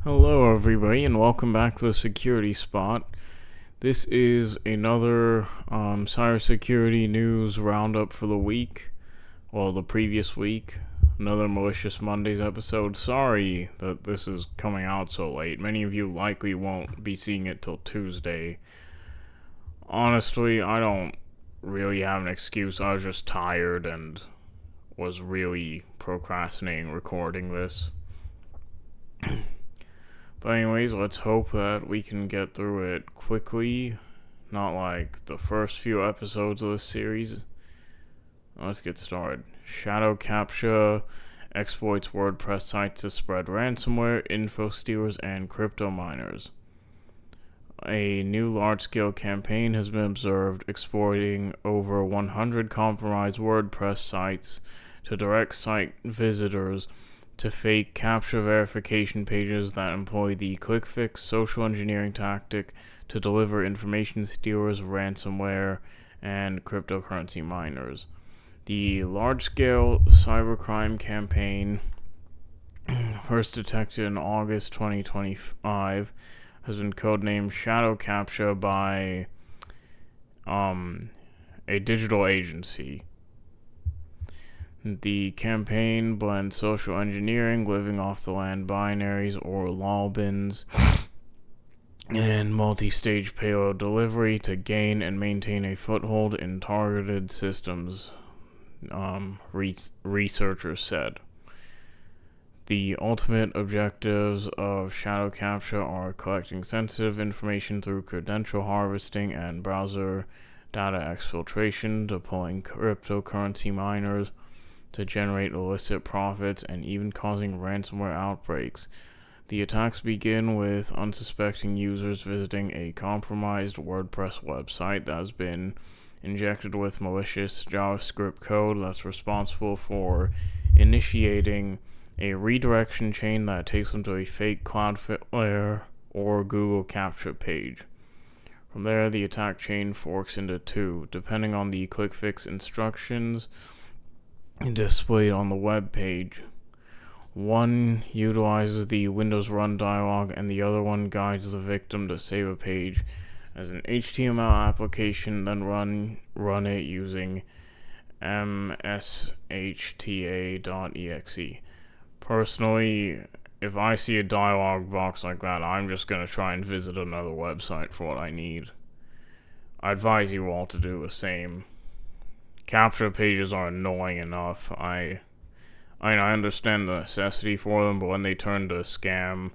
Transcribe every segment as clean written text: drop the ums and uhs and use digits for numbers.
Hello, everybody, and welcome back to the Security Spot. This is another cybersecurity news roundup for the week, well, the previous week. Another Malicious Mondays episode. Sorry that this is coming out so late. Many of you likely won't be seeing it till Tuesday. Honestly, I don't really have an excuse. I was just tired and was really procrastinating recording this. But anyways, let's hope that we can get through it quickly. Not like the first few episodes of this series. Let's get started. Shadow Capture exploits WordPress sites to spread ransomware, info stealers, and crypto miners. A new large-scale campaign has been observed exploiting over 100 compromised WordPress sites to direct site visitors to fake CAPTCHA verification pages that employ the quick fix social engineering tactic to deliver information stealers, ransomware, and cryptocurrency miners. The large-scale cybercrime campaign, first detected in August 2025, has been codenamed Shadow Capture by a digital agency. The campaign blends social engineering, living off the land binaries or lol bins, and multi-stage payload delivery to gain and maintain a foothold in targeted systems, researchers said. The ultimate objectives of Shadow Capture are collecting sensitive information through credential harvesting and browser data exfiltration, deploying cryptocurrency miners to generate illicit profits, and even causing ransomware outbreaks. The attacks begin with unsuspecting users visiting a compromised WordPress website that has been injected with malicious JavaScript code that's responsible for initiating a redirection chain that takes them to a fake Cloudflare or Google Captcha page. From there, the attack chain forks into two, depending on the quick fix instructions displayed on the web page. One utilizes the Windows Run dialog, and the other one guides the victim to save a page as an HTML application, then run it using mshta.exe. Personally, if I see a dialog box like that, I'm just going to try and visit another website for what I need. I advise you all to do the same. Capture pages are annoying enough. I understand the necessity for them, but when they turn to a scam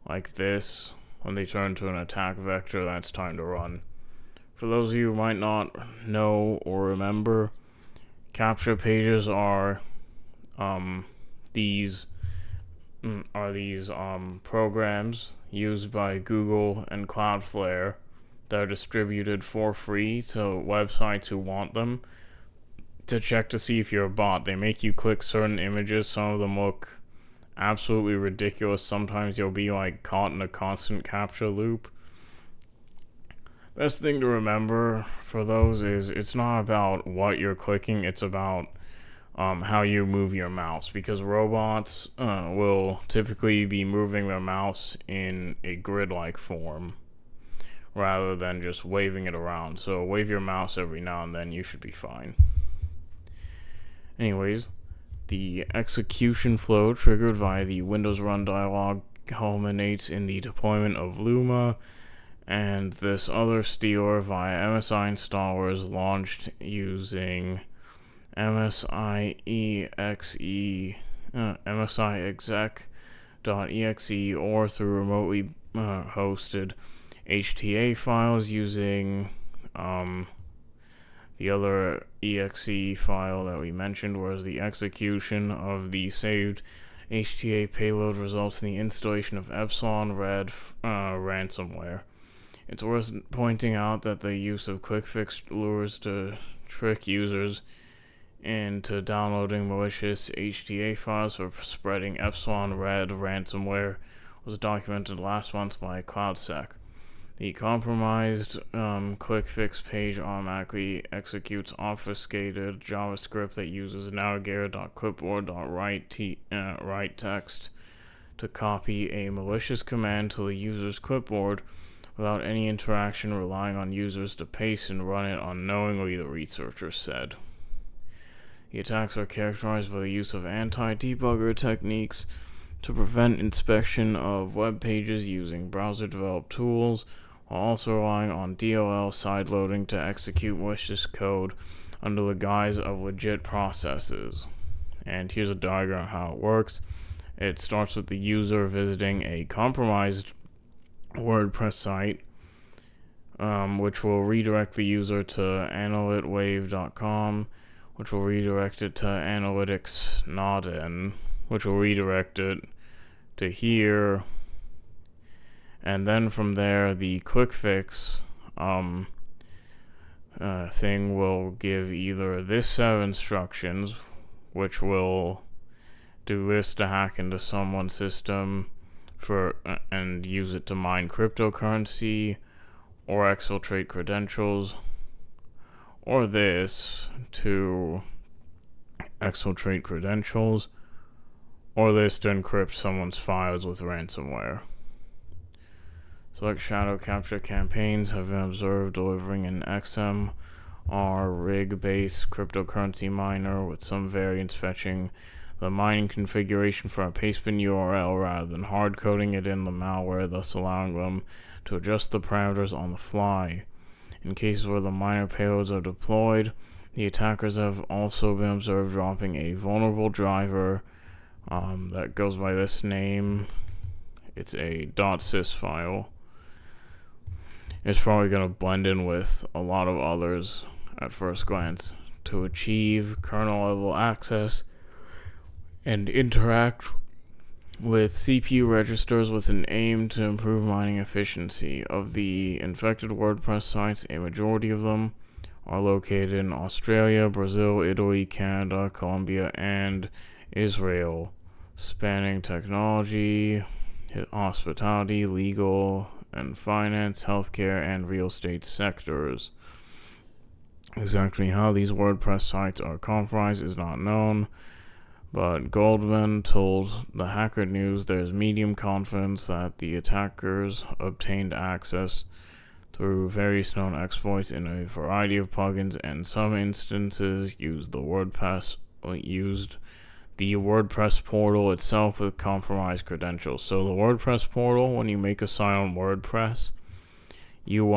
like this, when they turn to an attack vector, that's time to run. For those of you who might not know or remember, capture pages are these programs used by Google and Cloudflare that are distributed for free to websites who want them, to check to see if you're a bot. They make you click certain images. Some of them look absolutely ridiculous. Sometimes you'll be like caught in a constant captcha loop. Best thing to remember for those is it's not about what you're clicking, it's about how you move your mouse, because robots will typically be moving their mouse in a grid-like form rather than just waving it around. So wave your mouse every now and then, you should be fine. Anyways, the execution flow triggered via the Windows Run dialog culminates in the deployment of Luma, and this other stealer via MSI installers launched using MSI exec.exe or through remotely hosted HTA files using the other exe file that we mentioned, whereas the execution of the saved HTA payload results in the installation of Epsilon Red ransomware. It's worth pointing out that the use of quick fix lures to trick users into downloading malicious HTA files for spreading Epsilon Red ransomware was documented last month by CloudSec. The compromised quick fix page automatically executes obfuscated JavaScript that uses navigator.clipboard.write text to copy a malicious command to the user's clipboard without any interaction, relying on users to paste and run it unknowingly, the researchers said. The attacks are characterized by the use of anti-debugger techniques to prevent inspection of web pages using browser-developed tools, while also relying on DLL sideloading to execute malicious code under the guise of legit processes. And here's a diagram of how it works. It starts with the user visiting a compromised WordPress site, which will redirect the user to analytwave.com, which will redirect it to analytics not in, which will redirect it to here, and then from there the quick fix thing will give either this set of instructions, which will do this to hack into someone's system and use it to mine cryptocurrency or exfiltrate credentials, or this to exfiltrate credentials, or this to encrypt someone's files with ransomware. Select shadow capture campaigns have been observed delivering an XMR rig-based cryptocurrency miner, with some variants fetching the mining configuration for a pastebin URL rather than hard coding it in the malware, thus allowing them to adjust the parameters on the fly. In cases where the miner payloads are deployed, the attackers have also been observed dropping a vulnerable driver that goes by this name. It's a .sys file. It's probably going to blend in with a lot of others at first glance to achieve kernel level access and interact with CPU registers with an aim to improve mining efficiency. Of the infected WordPress sites, a majority of them are located in Australia, Brazil, Italy, Canada, Colombia, and Israel, spanning technology, hospitality, legal and finance, healthcare, and real estate sectors. Exactly how these WordPress sites are compromised is not known, but Goldman told the Hacker News there's medium confidence that the attackers obtained access through various known exploits in a variety of plugins, and some instances used the WordPress portal itself with compromised credentials. So the WordPress portal, when you make a site on WordPress, you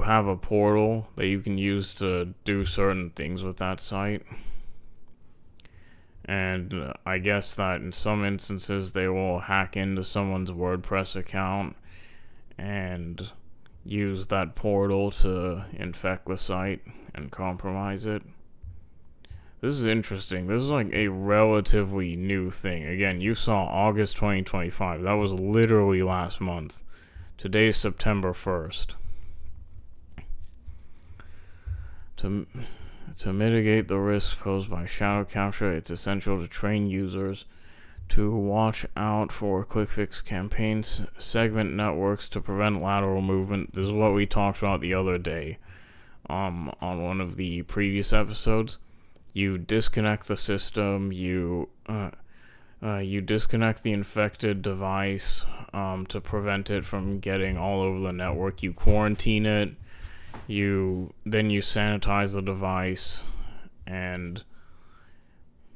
have a portal that you can use to do certain things with that site. And I guess that in some instances they will hack into someone's WordPress account and use that portal to infect the site and compromise it. This is interesting. This is like a relatively new thing. Again, you saw August 2025. That was literally last month. Today is September 1st. To mitigate the risks posed by shadow capture, it's essential to train users to watch out for quick fix campaigns, segment networks to prevent lateral movement. This is what we talked about the other day on one of the previous episodes. You disconnect the system, you disconnect the infected device to prevent it from getting all over the network. You quarantine it. Then you sanitize the device, and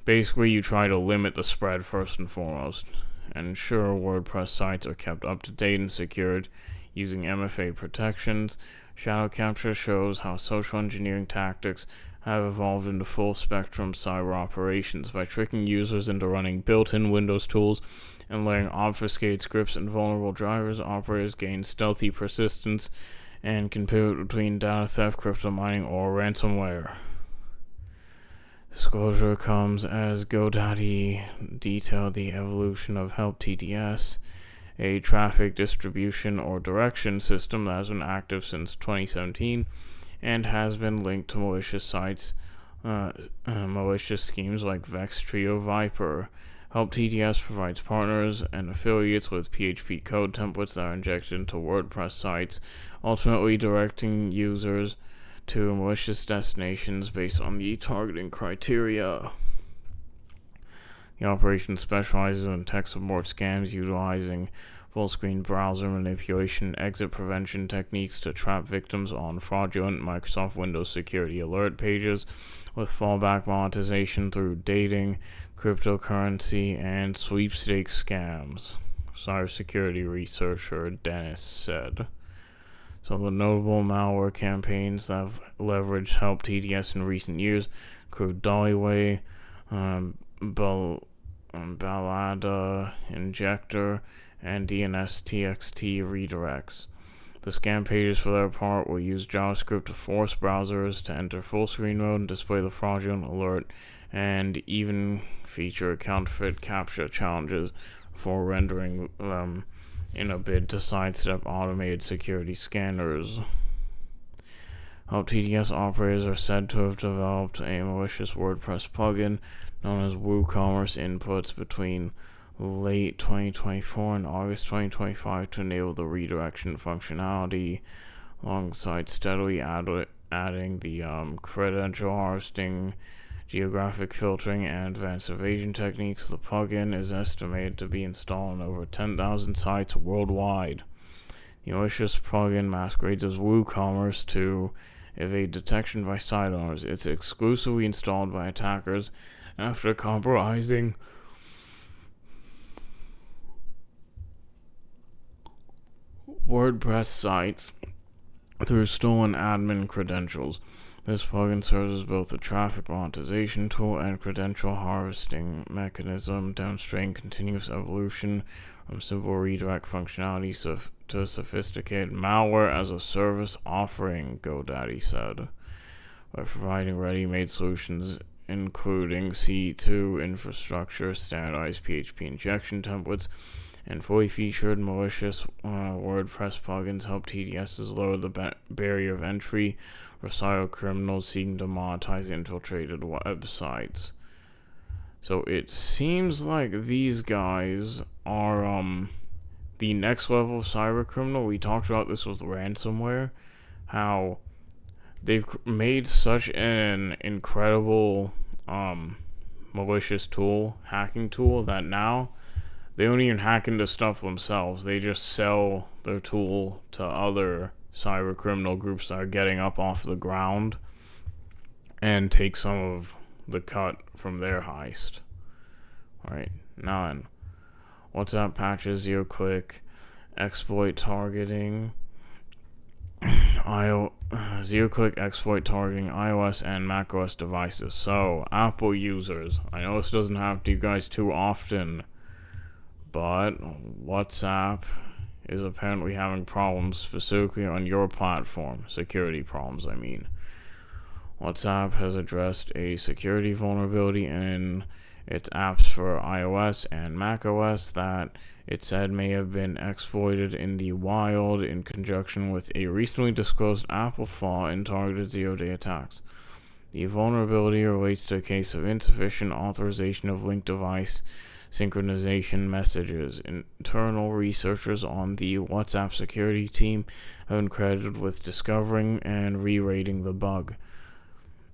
basically you try to limit the spread first and foremost, and ensure WordPress sites are kept up to date and secured using MFA protections. Shadow capture shows how social engineering tactics have evolved into full spectrum cyber operations by tricking users into running built-in Windows tools and letting obfuscated scripts and vulnerable drivers. Operators gain stealthy persistence and can pivot between data theft, crypto mining, or ransomware. Disclosure comes as GoDaddy detailed the evolution of Help TDS, a traffic distribution or direction system that has been active since 2017 and has been linked to malicious sites, malicious schemes like Vex, Trio, Viper. Help TDS provides partners and affiliates with PHP code templates that are injected into WordPress sites, ultimately directing users to malicious destinations based on the targeting criteria. The operation specializes in tech support scams utilizing full-screen browser manipulation and exit prevention techniques to trap victims on fraudulent Microsoft Windows security alert pages, with fallback monetization through dating, cryptocurrency, and sweepstakes scams, cybersecurity researcher Dennis said. So the notable malware campaigns that have leveraged Help TDS in recent years include Dollyway, Balada Injector, and DNS-TXT redirects. The scam pages, for their part, will use JavaScript to force browsers to enter full-screen mode and display the fraudulent alert, and even feature counterfeit CAPTCHA challenges for rendering them in a bid to sidestep automated security scanners. Help TDS operators are said to have developed a malicious WordPress plugin known as WooCommerce Inputs between late 2024 and August 2025 to enable the redirection functionality, alongside steadily adding the credential harvesting, geographic filtering, and advanced evasion techniques. The plugin is estimated to be installed on over 10,000 sites worldwide. The malicious plugin masquerades as WooCommerce to evade detection by site owners. It's exclusively installed by attackers after compromising WordPress sites through stolen admin credentials. This plugin serves as both a traffic monetization tool and credential harvesting mechanism, demonstrating continuous evolution from simple redirect functionality to sophisticated malware as a service offering, GoDaddy said. By providing ready-made solutions including C2 infrastructure, standardized PHP injection templates, and fully featured malicious WordPress plugins, Help TDS has lowered the barrier of entry for cybercriminals seeking to monetize infiltrated websites. So it seems like these guys are the next level of cybercriminal. We talked about this with ransomware, how they've made such an incredible malicious tool, hacking tool, that now they don't even hack into stuff themselves. They just sell their tool to other cyber criminal groups that are getting up off the ground and take some of the cut from their heist. Alright, now then. WhatsApp patches, zero-click, exploit targeting, zero-click exploit targeting iOS and macOS devices. So, Apple users, I know this doesn't happen to you guys too often, but WhatsApp is apparently having problems specifically on your platform. Security problems, I mean. WhatsApp has addressed a security vulnerability in its apps for iOS and macOS that it said may have been exploited in the wild in conjunction with a recently disclosed Apple flaw in targeted zero-day attacks. The vulnerability relates to a case of insufficient authorization of linked device synchronization messages. Internal researchers on the WhatsApp security team have been credited with discovering and re-rating the bug.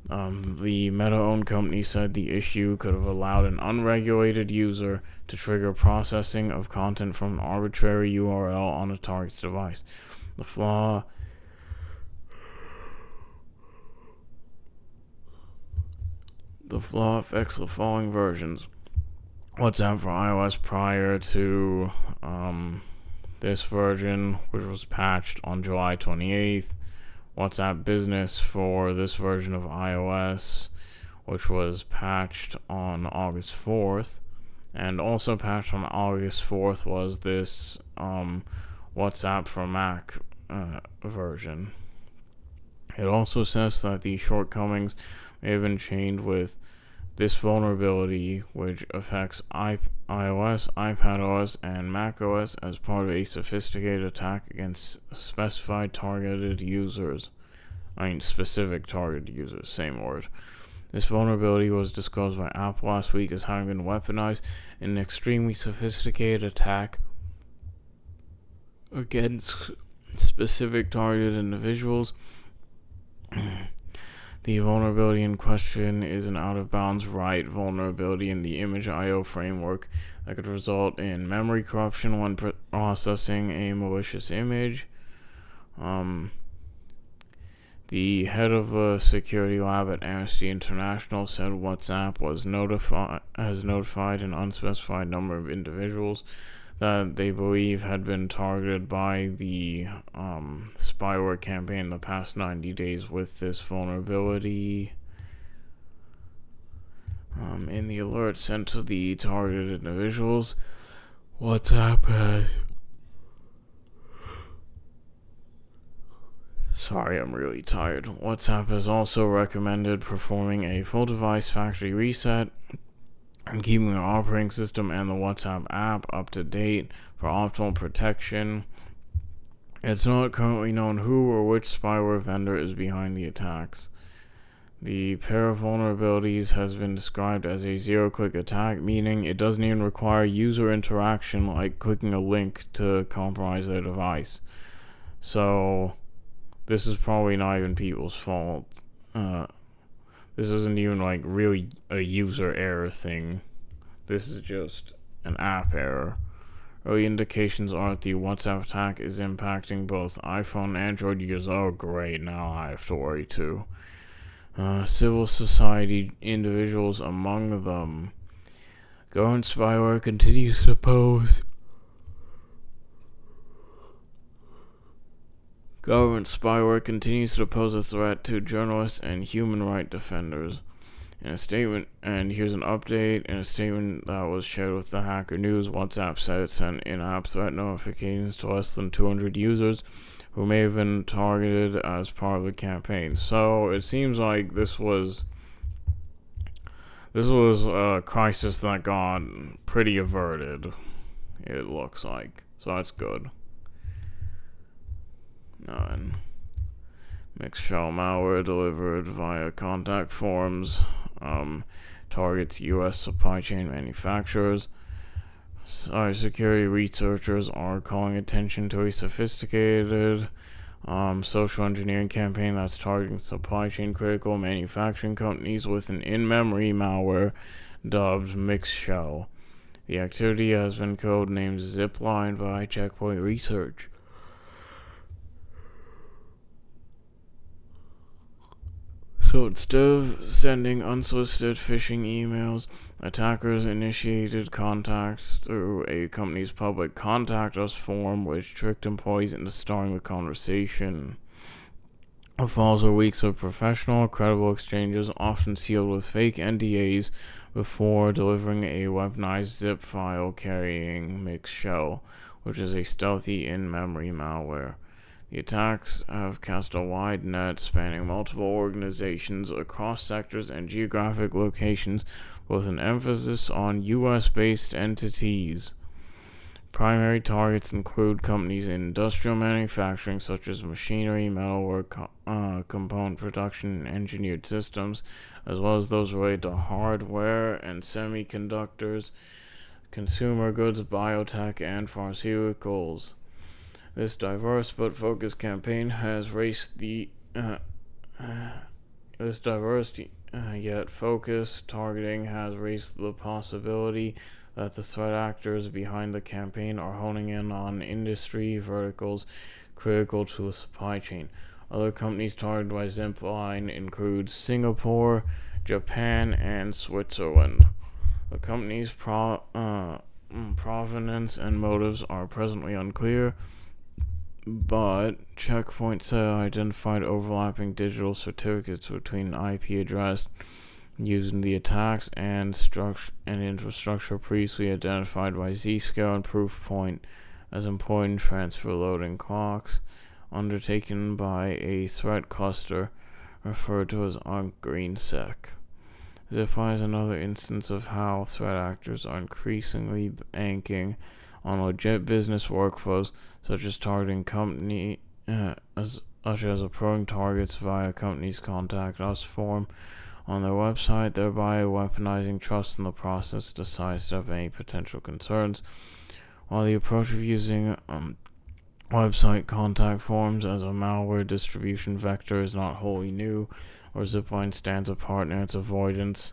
The Meta-owned company said the issue could have allowed an unregulated user to trigger processing of content from an arbitrary URL on a target's device. The flaw affects the following versions: WhatsApp for iOS prior to this version, which was patched on July 28th. WhatsApp Business for this version of iOS, which was patched on August 4th. And also patched on August 4th was this WhatsApp for Mac version. It also says that the shortcomings may have been chained with this vulnerability, which affects iOS, iPadOS, and macOS as part of a sophisticated attack against specific targeted users, same word. This vulnerability was disclosed by Apple last week as having been weaponized in an extremely sophisticated attack against specific targeted individuals. The The vulnerability in question is an out-of-bounds write vulnerability in the image I/O framework that could result in memory corruption when processing a malicious image. The head of the security lab at Amnesty International said WhatsApp has notified an unspecified number of individuals that they believe had been targeted by the spyware campaign in the past 90 days with this vulnerability. In the alert sent to the targeted individuals, WhatsApp has... Sorry, I'm really tired. WhatsApp has also recommended performing a full device factory reset and keeping the operating system and the WhatsApp app up to date for optimal protection. It's not currently known who or which spyware vendor is behind the attacks. The pair of vulnerabilities has been described as a zero-click attack, meaning it doesn't even require user interaction like clicking a link to compromise their device. So this is probably not even people's fault. This isn't even like really a user error thing. This is just an app error. Early indications are that the WhatsApp attack is impacting both iPhone and Android users. Oh great, now I have to worry too. Civil society individuals among them. Government spyware continues to pose a threat to journalists and human rights defenders. In a statement, and here's an update, in a statement that was shared with the Hacker News, WhatsApp said it sent in-app threat notifications to less than 200 users who may have been targeted as part of the campaign. So it seems like this was a crisis that got pretty averted, it looks like. So that's good. And mixed shell malware delivered via contact forms targets U.S. supply chain manufacturers. Cybersecurity researchers are calling attention to a sophisticated social engineering campaign that's targeting supply chain critical manufacturing companies with an in-memory malware dubbed mixed shell. The activity has been codenamed Zipline by Checkpoint Research. So instead of sending unsolicited phishing emails, attackers initiated contacts through a company's public contact us form, which tricked employees into starting the conversation. The falls are weeks of professional, credible exchanges, often sealed with fake NDAs, before delivering a weaponized zip file carrying mixed shell, which is a stealthy in-memory malware. The attacks have cast a wide net spanning multiple organizations across sectors and geographic locations, with an emphasis on U.S.-based entities. Primary targets include companies in industrial manufacturing such as machinery, metalwork, component production, and engineered systems, as well as those related to hardware and semiconductors, consumer goods, biotech, and pharmaceuticals. This diverse but focused campaign has raised the yet focused targeting has raised the possibility that the threat actors behind the campaign are honing in on industry verticals critical to the supply chain. Other companies targeted by Zipline include Singapore, Japan, and Switzerland. The company's provenance and motives are presently unclear, but Checkpoint said identified overlapping digital certificates between IP address used in the attacks and infrastructure previously identified by Zscaler and Proofpoint as employed in transfer loading clocks undertaken by a threat cluster referred to as GreenSec. Zipline is another instance of how threat actors are increasingly banking on legit business workflows, such as targeting approaching targets via companies' contact us form on their website, thereby weaponizing trust in the process to sidestep any potential concerns. While the approach of using website contact forms as a malware distribution vector is not wholly new, where Zipline stands apart in its avoidance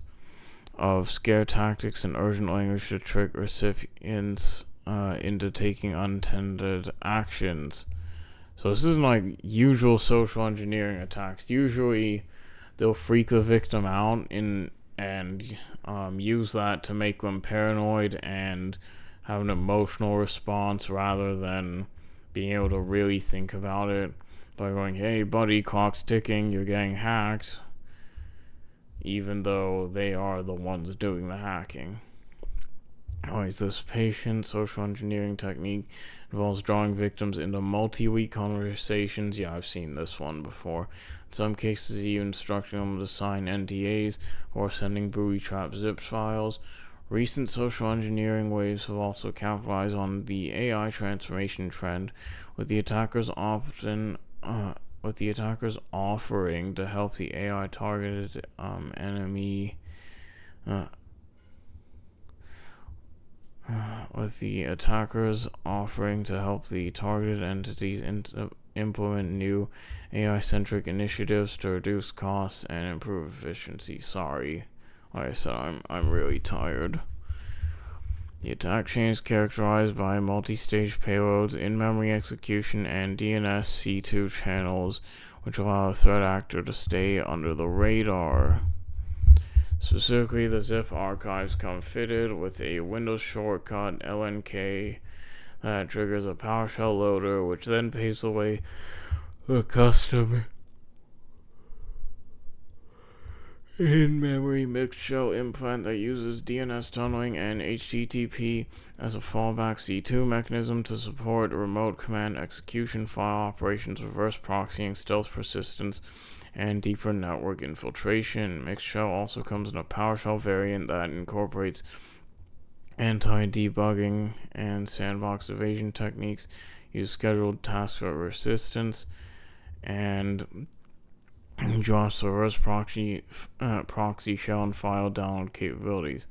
of scare tactics and urgent language to trick recipients into taking unintended actions. So this isn't like usual social engineering attacks. Usually they'll freak the victim out and use that to make them paranoid and have an emotional response rather than being able to really think about it by going, hey buddy, clock's ticking, you're getting hacked, even though they are the ones doing the hacking. Anyways, this patient social engineering technique involves drawing victims into multi-week conversations. Yeah, I've seen this one before. In some cases, even instructing them to sign NDAs or sending booby-trap zip files. Recent social engineering waves have also capitalized on the AI transformation trend, with the attackers offering to help the AI targeted enemy. With the attackers offering to help the targeted entities implement new AI-centric initiatives to reduce costs and improve efficiency. Sorry, like I said, I'm really tired. The attack chain is characterized by multi-stage payloads, in-memory execution, and DNS-C2 channels, which allow a threat actor to stay under the radar. Specifically, the zip archives come fitted with a Windows shortcut LNK that triggers a PowerShell loader, which then paves the way for a custom in-memory mixed shell implant that uses DNS tunneling and HTTP as a fallback C2 mechanism to support remote command execution, file operations, reverse proxying, stealth persistence, and deeper network infiltration. Mixed shell also comes in a PowerShell variant that incorporates anti-debugging and sandbox evasion techniques, use scheduled tasks for resistance, and drops reverse proxy shell and file download capabilities.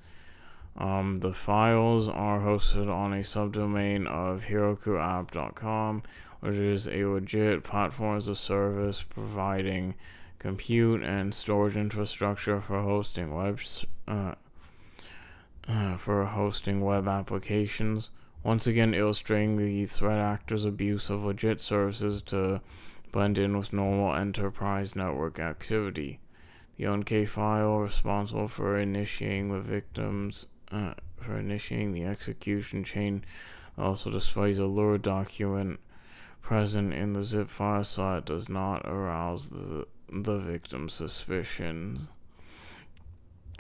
The files are hosted on a subdomain of herokuapp.com, which is a legit platform as a service providing compute and storage infrastructure for hosting web applications. Once again, illustrating the threat actor's abuse of legit services to blend in with normal enterprise network activity. The ONK file responsible for initiating the execution chain also displays a lure document present in the zip file so it does not arouse the victim's suspicions.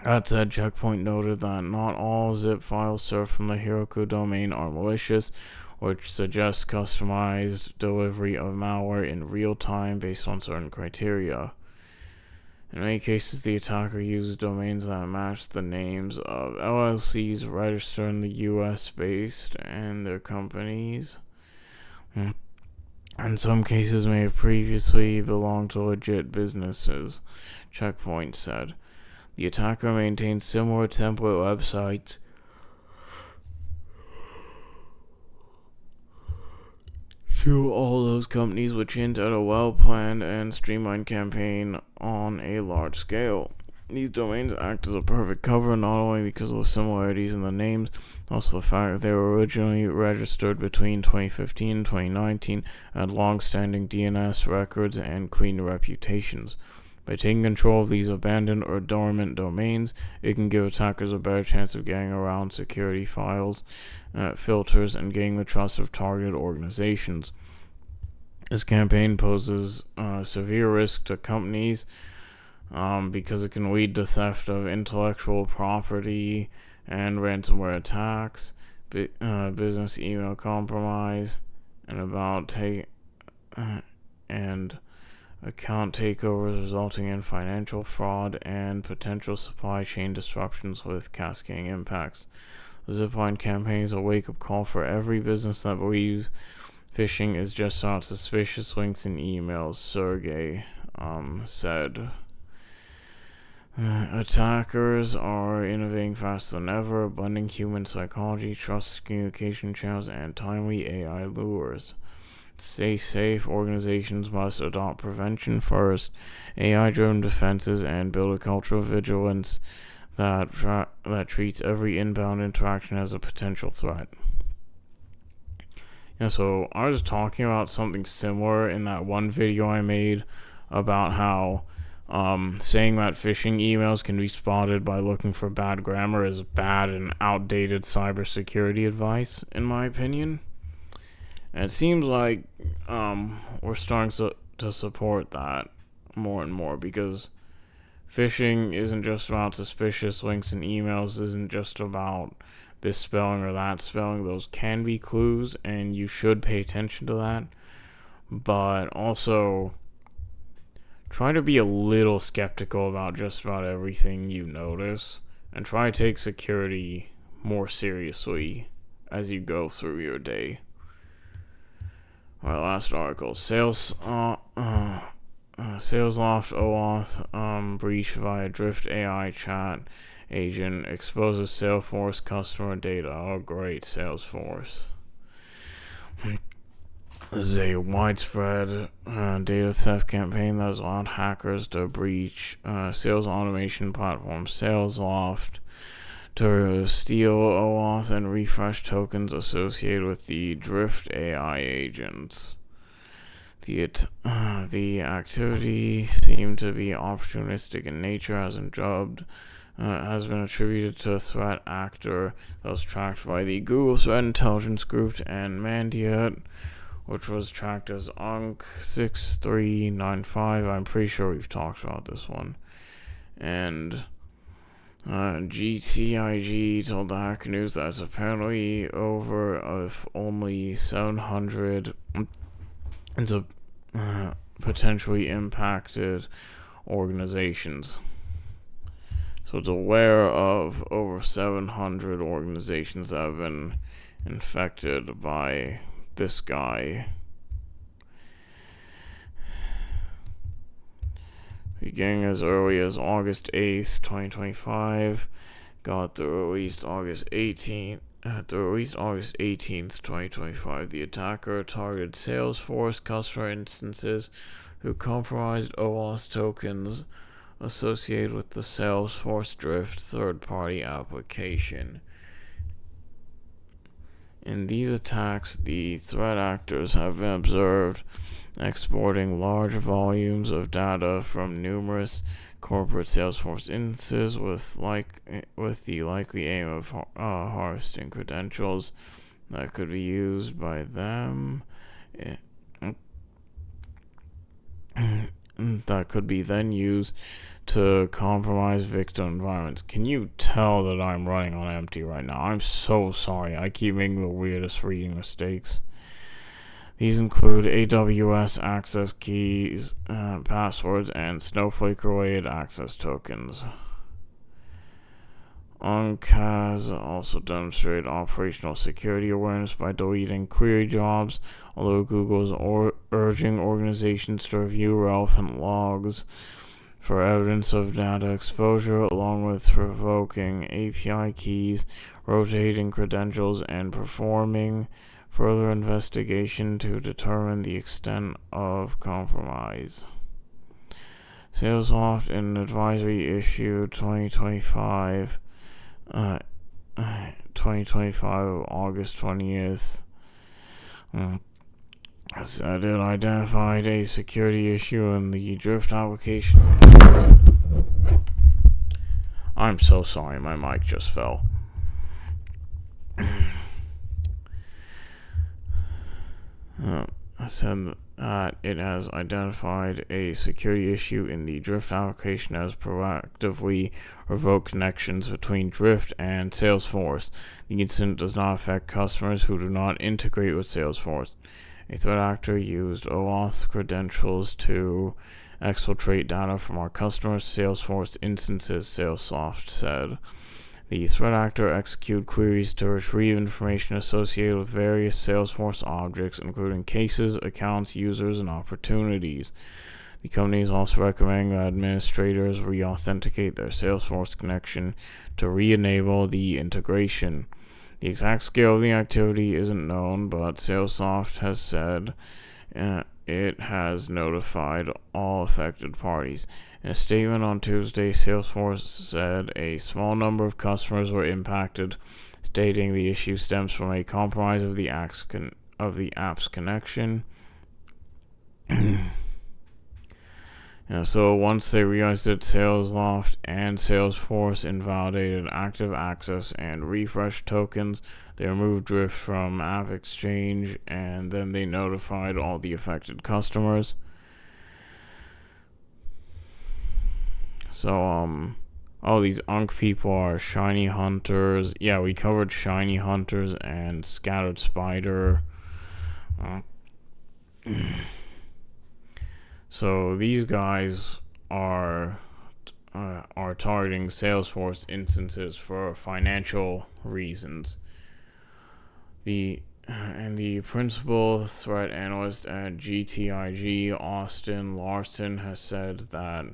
That said, Checkpoint noted that not all zip files served from the Heroku domain are malicious, which suggests customized delivery of malware in real time based on certain criteria. In many cases, the attacker uses domains that match the names of LLCs registered in the US based and their companies. In some cases may have previously belonged to legit businesses, Checkpoint said. The attacker maintains similar template websites to all those companies, which hint at a well-planned and streamlined campaign on a large scale. These domains act as a perfect cover not only because of the similarities in the names, also the fact that they were originally registered between 2015 and 2019, had long-standing DNS records and clean reputations. By taking control of these abandoned or dormant domains, it can give attackers a better chance of getting around security filters and gaining the trust of targeted organizations. This campaign poses severe risk to companies because it can lead to theft of intellectual property and ransomware attacks, business email compromise, and account takeovers resulting in financial fraud and potential supply chain disruptions with cascading impacts. The Zipline campaign is a wake-up call for every business that believes phishing is just about suspicious links and emails, Sergey said. Attackers are innovating faster than ever, blending human psychology, trusted communication channels, and timely AI lures. To stay safe, organizations must adopt prevention first, AI-driven defenses, and build a culture of vigilance that treats every inbound interaction as a potential threat. Yeah, so I was talking about something similar in that one video I made about how saying that phishing emails can be spotted by looking for bad grammar is bad and outdated cybersecurity advice, in my opinion. And it seems like we're starting to support that more and more, because phishing isn't just about suspicious links in emails, isn't just about this spelling or that spelling. Those can be clues, and you should pay attention to that. But also, try to be a little skeptical about just about everything you notice, and try to take security more seriously as you go through your day. My last article, SalesLoft OAuth breach via Drift AI chat agent exposes Salesforce customer data. Oh, great, Salesforce. This is a widespread data theft campaign that has allowed hackers to breach sales automation platform SalesLoft to steal OAuth and refresh tokens associated with the Drift AI agents. The activity seemed to be opportunistic in nature, has been attributed to a threat actor that was tracked by the Google Threat Intelligence Group and Mandiant, which was tracked as UNC6395. I'm pretty sure we've talked about this one. And GTIG told the Hacker News that it's apparently over of only 700 potentially impacted organizations. So it's aware of over 700 organizations that have been infected by this guy. Beginning as early as August 8th, 2025, got through at least August 18th. Through at least August 18th, 2025, the attacker targeted Salesforce customer instances who compromised OAuth tokens associated with the Salesforce Drift third-party application. In these attacks, the threat actors have been observed exporting large volumes of data from numerous corporate Salesforce instances with the likely aim of harvesting credentials that could be used by them. That could be then used to compromise victim environments. Can you tell that I'm running on empty right now? I'm so sorry. I keep making the weirdest reading mistakes. These include AWS access keys, passwords, and Snowflake-related access tokens. has also demonstrated operational security awareness by deleting query jobs, although Google is urging organizations to review relevant logs for evidence of data exposure, along with revoking API keys, rotating credentials, and performing further investigation to determine the extent of compromise. SalesLoft in advisory issue 2025 August 20th said it identified a security issue in the Drift application. I'm so sorry, my mic just fell. Said that it has identified a security issue in the Drift application as proactively revoked connections between Drift and Salesforce. The incident does not affect customers who do not integrate with Salesforce. A threat actor used OAuth credentials to exfiltrate data from our customers' Salesforce instances, SalesLoft said. The threat actor executed queries to retrieve information associated with various Salesforce objects, including cases, accounts, users, and opportunities. The company is also recommending that administrators re-authenticate their Salesforce connection to re-enable the integration. The exact scale of the activity isn't known, but Salesforce has said it has notified all affected parties. In a statement on Tuesday, Salesforce said a small number of customers were impacted, stating the issue stems from a compromise of the app's connection. So once they realized that Salesloft and Salesforce invalidated active access and refresh tokens, they removed Drift from App Exchange, and then they notified all the affected customers. So, these Unk people are Shiny Hunters. Yeah, we covered Shiny Hunters and Scattered Spider. So these guys are targeting Salesforce instances for financial reasons. The principal threat analyst at GTIG, Austin Larson, has said that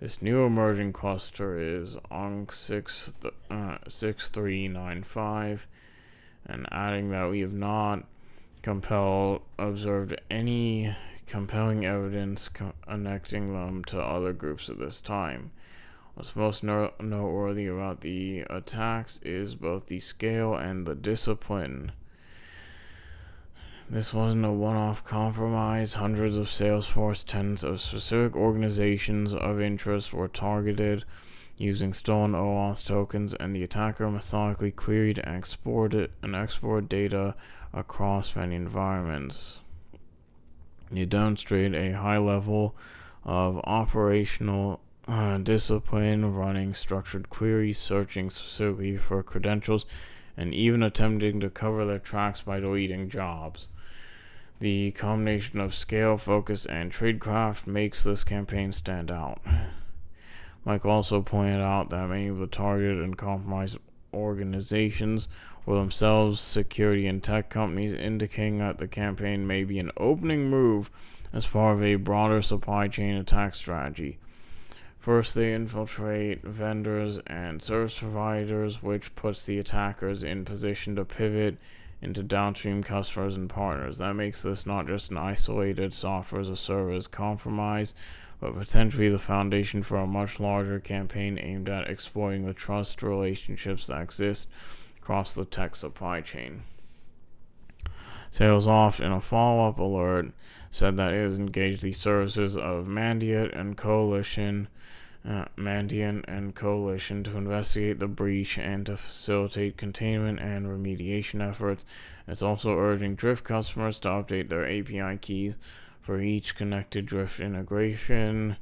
this new emerging cluster is ONC 6395, and adding that we have not observed any compelling evidence connecting them to other groups at this time. What's most noteworthy about the attacks is both the scale and the discipline. This wasn't a one-off compromise. Hundreds of Salesforce tenants of specific organizations of interest were targeted using stolen OAuth tokens, and the attacker methodically queried and exported data across many environments. You demonstrate a high level of operational discipline, running structured queries, searching specifically for credentials, and even attempting to cover their tracks by deleting jobs. The combination of scale, focus, and tradecraft makes this campaign stand out. Mike also pointed out that many of the targeted and compromised organizations were themselves security and tech companies, indicating that the campaign may be an opening move as part of a broader supply chain attack strategy. First, they infiltrate vendors and service providers, which puts the attackers in position to pivot into downstream customers and partners. That makes this not just an isolated software as a service compromise, but potentially the foundation for a much larger campaign aimed at exploiting the trust relationships that exist across the tech supply chain. Salesloft, in a follow-up alert, said that it has engaged the services of Mandiant and Coalition to investigate the breach and to facilitate containment and remediation efforts. It's also urging Drift customers to update their API keys for each connected Drift integration.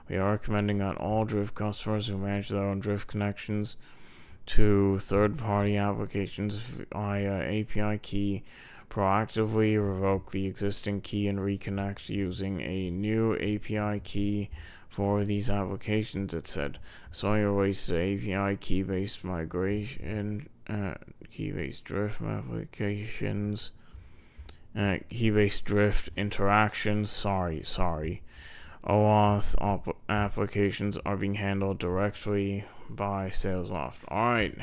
We are recommending that all Drift customers who manage their own Drift connections to third-party applications via API key proactively revoke the existing key and reconnect using a new API key for these applications, it said. So your ways to API key-based migration, key-based Drift applications, key-based Drift interactions, OAuth applications are being handled directly by Salesloft. Alright,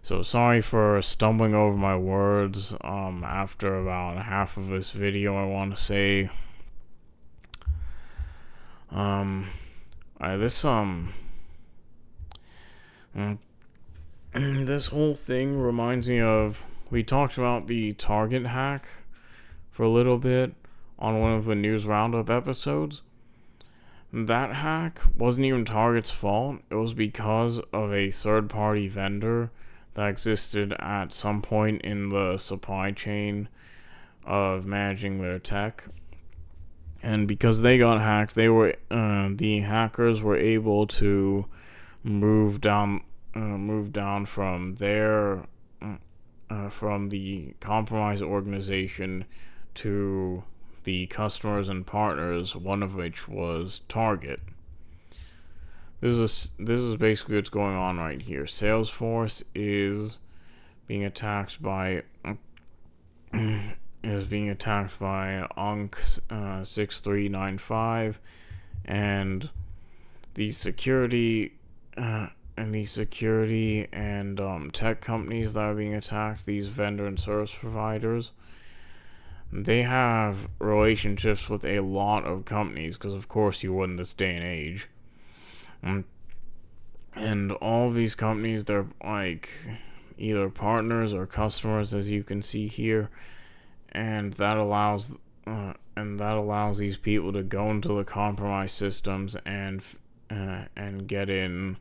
so sorry for stumbling over my words. After about half of this video, I want to say, this whole thing reminds me of, we talked about the Target hack for a little bit on one of the News Roundup episodes. That hack wasn't even Target's fault. It was because of a third-party vendor that existed at some point in the supply chain of managing their tech. And because they got hacked, the hackers were able to move down from from the compromised organization to the customers and partners, one of which was Target. This is basically what's going on right here. Salesforce is being attacked by ONC 6395, and the security and these security and tech companies that are being attacked, these vendor and service providers, they have relationships with a lot of companies, because of course you would in this day and age. And all of these companies, they're like either partners or customers, as you can see here, and that allows these people to go into the compromised systems and get in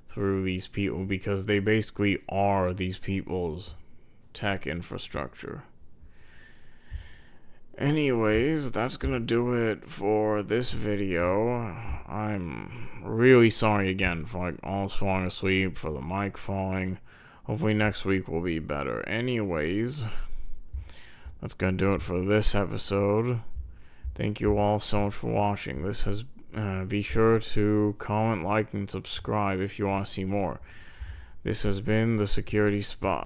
through these people, because they basically are these people's tech infrastructure. Anyways, that's gonna do it for this video. I'm really sorry again for like almost falling asleep, for the mic falling. Hopefully next week will be better. Anyways, that's gonna do it for this episode. Thank you all so much for watching. This has be sure to comment, like, and subscribe if you want to see more. This has been the Security Spot.